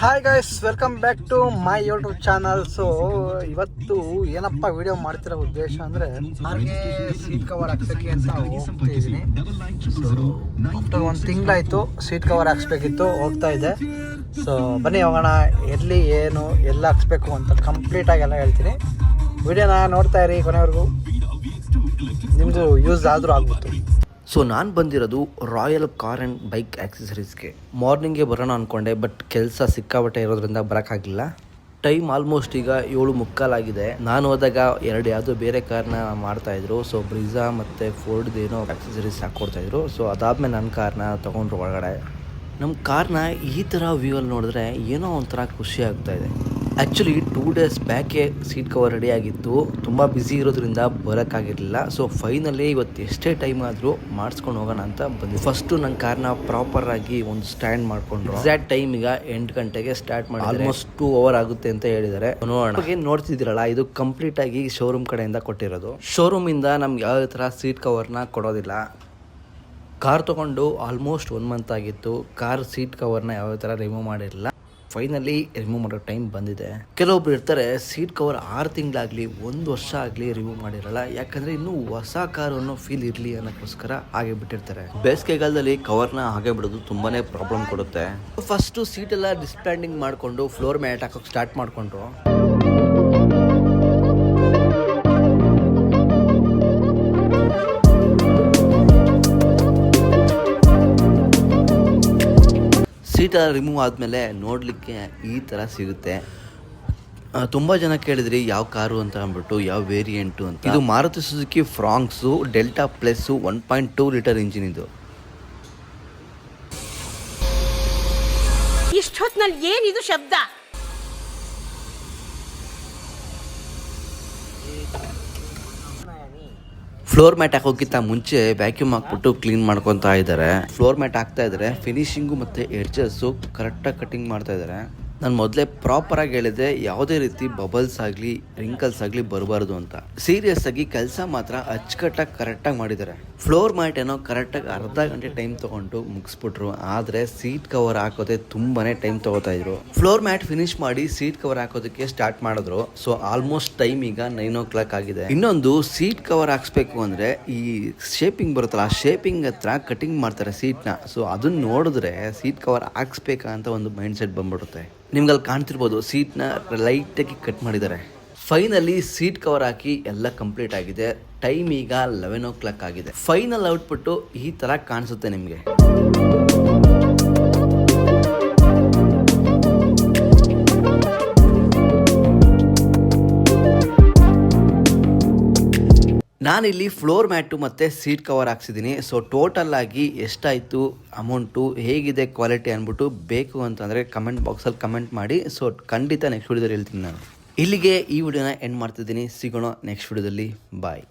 Hi guys, welcome back to my YouTube channel. So ಇವತ್ತು ಏನಪ್ಪ video ಮಾಡ್ತಿರೋ ಉದ್ದೇಶ ಅಂದರೆ ನನಗೆ ಸೀಟ್ ಕವರ್ ಹಾಕ್ಸೋಕ್ಕೆ ಅಂತ ಹೋಗ್ತಿದ್ದೀನಿ. ಸೊ ಆಫ್ಟರ್ 1 ತಿಂಗಳಾಯಿತು ಸೀಟ್ ಕವರ್ ಹಾಕ್ಸ್ಬೇಕಿತ್ತು, ಹೋಗ್ತಾ ಇದೆ. ಸೊ ಬನ್ನಿ ಹೋಗೋಣ, ಎಲ್ಲಿ ಏನು ಎಲ್ಲ ಹಾಕ್ಸ್ಬೇಕು ಅಂತ ಕಂಪ್ಲೀಟಾಗಿ ಎಲ್ಲ ಹೇಳ್ತೀನಿ. ವಿಡಿಯೋನ ನೋಡ್ತಾ ಇರಿ ಕೊನೆವರೆಗೂ, ನಿಮ್ಮದು ಯೂಸ್ ಆದರೂ ಆಗ್ಬಿಟ್ಟು. ಸೊ ನಾನು ಬಂದಿರೋದು ರಾಯಲ್ ಕಾರ್ ಆ್ಯಂಡ್ ಬೈಕ್ ಆಕ್ಸೆಸರೀಸ್ಗೆ. ಮಾರ್ನಿಂಗೇ ಬರೋಣ ಅಂದ್ಕೊಂಡೆ, ಬಟ್ ಕೆಲಸ ಸಿಕ್ಕಾಬಟ್ಟೆ ಇರೋದ್ರಿಂದ ಬರೋಕ್ಕಾಗಲಿಲ್ಲ. ಟೈಮ್ ಆಲ್ಮೋಸ್ಟ್ ಈಗ 7:45 ಆಗಿದೆ. ನಾನು ಹೋದಾಗ ಯಾವುದೋ ಬೇರೆ ಕಾರ್ನ ಮಾಡ್ತಾಯಿದ್ರು. ಸೊ ಬ್ರಿಜಾ ಮತ್ತು ಫೋರ್ಡ್ದೇನೋ ಆಕ್ಸೆಸರೀಸ್ ಹಾಕ್ಕೊಡ್ತಾಯಿದ್ರು. ಸೊ ಅದಾದಮೇಲೆ ನನ್ನ ಕಾರ್ನ ತೊಗೊಂಡ್ರು ಒಳಗಡೆ. ನಮ್ಮ ಕಾರ್ನ ಈ ಥರ ವ್ಯೂವಲ್ಲಿ ನೋಡಿದ್ರೆ ಏನೋ ಒಂಥರ ಖುಷಿ ಆಗ್ತಾಯಿದೆ. ಆ್ಯಕ್ಚುಲಿ 2 ಡೇಸ್ ಬ್ಯಾಕೆ ಸೀಟ್ ಕವರ್ ರೆಡಿ ಆಗಿತ್ತು. ತುಂಬ ಬ್ಯುಸಿ ಇರೋದ್ರಿಂದ ಬರೋಕ್ಕಾಗಿರಲಿಲ್ಲ. ಸೊ ಫೈನಲಿ ಇವತ್ತು ಎಷ್ಟೇ ಟೈಮ್ ಆದರೂ ಮಾಡಿಸ್ಕೊಂಡು ಹೋಗೋಣ ಅಂತ ಬಂದ್ವಿ. ಫಸ್ಟು ನನ್ನ ಕಾರ್ನ ಪ್ರಾಪರಾಗಿ ಒಂದು ಸ್ಟ್ಯಾಂಡ್ ಮಾಡಿಕೊಂಡ್ರು. ಎಕ್ಸಾಕ್ಟ್ ಟೈಮ್ ಈಗ 8 ಗಂಟೆಗೆ ಸ್ಟಾರ್ಟ್ ಮಾಡಿ ಆಲ್ಮೋಸ್ಟ್ 2 ಅವರ್ ಆಗುತ್ತೆ ಅಂತ ಹೇಳಿದ್ದಾರೆ. ನೋಡೋಣ. ನೋಡ್ತಿದ್ದೀರಲ್ಲ, ಇದು ಕಂಪ್ಲೀಟಾಗಿ ಶೋರೂಮ್ ಕಡೆಯಿಂದ ಕೊಟ್ಟಿರೋದು. ಶೋರೂಮಿಂದ ನಮ್ಗೆ ಯಾವ ಥರ ಸೀಟ್ ಕವರ್ನ ಕೊಡೋದಿಲ್ಲ. ಕಾರ್ ತೊಗೊಂಡು ಆಲ್ಮೋಸ್ಟ್ 1 ಮಂತ್ ಆಗಿತ್ತು. ಕಾರ್ ಸೀಟ್ ಕವರ್ನ ಯಾವ ಥರ ರಿಮೂವ್ ಮಾಡಿರಲಿಲ್ಲ. ಫೈನಲಿ ರಿಮೂವ್ ಮಾಡೋ ಟೈಮ್ ಬಂದಿದೆ. ಕೆಲವೊಬ್ರು ಇರ್ತಾರೆ ಸೀಟ್ ಕವರ್ 6 ತಿಂಗಳಾಗಲಿ 1 ವರ್ಷ ಆಗಲಿ ರಿಮೂವ್ ಮಾಡಿರಲ್ಲ, ಯಾಕಂದರೆ ಇನ್ನೂ ಹೊಸ ಕಾರು ಅನ್ನೋ ಫೀಲ್ ಇರಲಿ ಅನ್ನೋಕ್ಕೋಸ್ಕರ ಹಾಗೆ ಬಿಟ್ಟಿರ್ತಾರೆ. ಬೇಸಿಗೆಗಾಲದಲ್ಲಿ ಕವರ್ನ ಹಾಗೆ ಬಿಡೋದು ತುಂಬಾ ಪ್ರಾಬ್ಲಮ್ ಕೊಡುತ್ತೆ. ಫಸ್ಟು ಸೀಟೆಲ್ಲ ಡಿಸ್ಪ್ಲಾಂಡಿಂಗ್ ಮಾಡಿಕೊಂಡು ಫ್ಲೋರ್ ಮ್ಯಾಟ್ ಹಾಕೋಕ್ಕೆ ಸ್ಟಾರ್ಟ್ ಮಾಡಿಕೊಂಡ್ರು. ಸೀಟೆಲ್ಲ ರಿಮೂವ್ ಆದಮೇಲೆ ನೋಡಲಿಕ್ಕೆ ಈ ಥರ ಸಿಗುತ್ತೆ. ತುಂಬ ಜನ ಕೇಳಿದ್ರಿ ಯಾವ ಕಾರು ಅಂತ ಅಂದ್ಬಿಟ್ಟು, ಯಾವ ವೇರಿಯಂಟು ಅಂತ. ಇದು Maruti Suzuki Fronx Delta plus 1.2 litre engine. ಇದು ಇಷ್ಟೊತ್ತಿನಲ್ಲಿ ಏನಿದು ಶಬ್ದ? ಫ್ಲೋರ್ ಮ್ಯಾಟ್ ಹಾಕೋಕ್ಕಿಂತ ಮುಂಚೆ ವ್ಯಾಕ್ಯೂಮ್ ಹಾಕ್ಬಿಟ್ಟು ಕ್ಲೀನ್ ಮಾಡ್ಕೊತಾ ಇದ್ದಾರೆ. ಫ್ಲೋರ್ ಮ್ಯಾಟ್ ಹಾಕ್ತಾ ಇದ್ದಾರೆ. ಫಿನಿಶಿಂಗು ಮತ್ತು ಎಡ್ಜಸ್ಸು ಕರೆಕ್ಟಾಗಿ ಕಟಿಂಗ್ ಮಾಡ್ತಾ ಇದ್ದಾರೆ. ನಾನು ಮೊದಲೇ ಪ್ರಾಪರಾಗಿ ಹೇಳಿದೆ, ಯಾವುದೇ ರೀತಿ ಬಬಲ್ಸ್ ಆಗಲಿ ರಿಂಕಲ್ಸ್ ಆಗಲಿ ಬರಬಾರ್ದು ಅಂತ. ಸೀರಿಯಸ್ ಆಗಿ ಕೆಲಸ ಮಾತ್ರ ಅಚ್ಚುಕಟ್ಟಾಗಿ ಕರೆಕ್ಟಾಗಿ ಮಾಡಿದ್ದಾರೆ. ಫ್ಲೋರ್ ಮ್ಯಾಟ್ ಏನೋ ಕರೆಕ್ಟಾಗಿ ಅರ್ಧ ಗಂಟೆ ಟೈಮ್ ತೊಗೊಂಡು ಮುಗಿಸ್ಬಿಟ್ರು. ಆದರೆ ಸೀಟ್ ಕವರ್ ಹಾಕೋದೇ ತುಂಬಾ ಟೈಮ್ ತೊಗೋತಾ ಇದ್ರು. ಫ್ಲೋರ್ ಮ್ಯಾಟ್ ಫಿನಿಶ್ ಮಾಡಿ ಸೀಟ್ ಕವರ್ ಹಾಕೋದಕ್ಕೆ ಸ್ಟಾರ್ಟ್ ಮಾಡಿದ್ರು. ಸೊ ಆಲ್ಮೋಸ್ಟ್ ಟೈಮ್ ಈಗ 9 o'clock ಆಗಿದೆ. ಇನ್ನೊಂದು, ಸೀಟ್ ಕವರ್ ಹಾಕ್ಸ್ಬೇಕು ಅಂದರೆ ಈ ಶೇಪಿಂಗ್ ಬರುತ್ತಲ್ಲ, ಆ ಶೇಪಿಂಗ್ ಹತ್ರ ಕಟಿಂಗ್ ಮಾಡ್ತಾರೆ ಸೀಟ್ನ. ಸೊ ಅದನ್ನ ನೋಡಿದ್ರೆ ಸೀಟ್ ಕವರ್ ಹಾಕ್ಸ್ಬೇಕಾ ಅಂತ ಒಂದು ಮೈಂಡ್ ಸೆಟ್ ಬಂದ್ಬಿಡುತ್ತೆ. ನಿಮ್ಗಲ್ಲಿ ಕಾಣ್ತಿರ್ಬೋದು, ಸೀಟ್ನ ಲೈಟಾಗಿ ಕಟ್ ಮಾಡಿದ್ದಾರೆ. ಫೈನಲಿ ಸೀಟ್ ಕವರ್ ಹಾಕಿ ಎಲ್ಲ ಕಂಪ್ಲೀಟ್ ಆಗಿದೆ. ಟೈಮ್ ಈಗ 11 o'clock ಆಗಿದೆ. ಫೈನಲ್ ಔಟ್ಪುಟ್ಟು ಈ ಥರ ಕಾಣಿಸುತ್ತೆ ನಿಮಗೆ. ನಾನಿಲ್ಲಿ ಫ್ಲೋರ್ ಮ್ಯಾಟು ಮತ್ತು ಸೀಟ್ ಕವರ್ ಹಾಕ್ಸಿದ್ದೀನಿ. ಸೊ ಟೋಟಲ್ ಆಗಿ ಎಷ್ಟಾಯಿತು ಅಮೌಂಟು, ಹೇಗಿದೆ ಕ್ವಾಲಿಟಿ ಅಂದ್ಬಿಟ್ಟು ಬೇಕು ಅಂತಂದರೆ ಕಮೆಂಟ್ ಬಾಕ್ಸಲ್ಲಿ ಕಮೆಂಟ್ ಮಾಡಿ. ಸೊ ಖಂಡಿತ ನೆಕ್ಸ್ಟ್ ವಿಡಿಯೋದಲ್ಲಿ ಹೇಳ್ತೀನಿ ನಾನು. ಇಲ್ಲಿಗೆ ಈ ವಿಡಿಯೋನ ಎಂಡ್ ಮಾಡ್ತಿದ್ದೀನಿ. ಸಿಗೋಣ ನೆಕ್ಸ್ಟ್ ವಿಡಿಯೋದಲ್ಲಿ. ಬಾಯ್.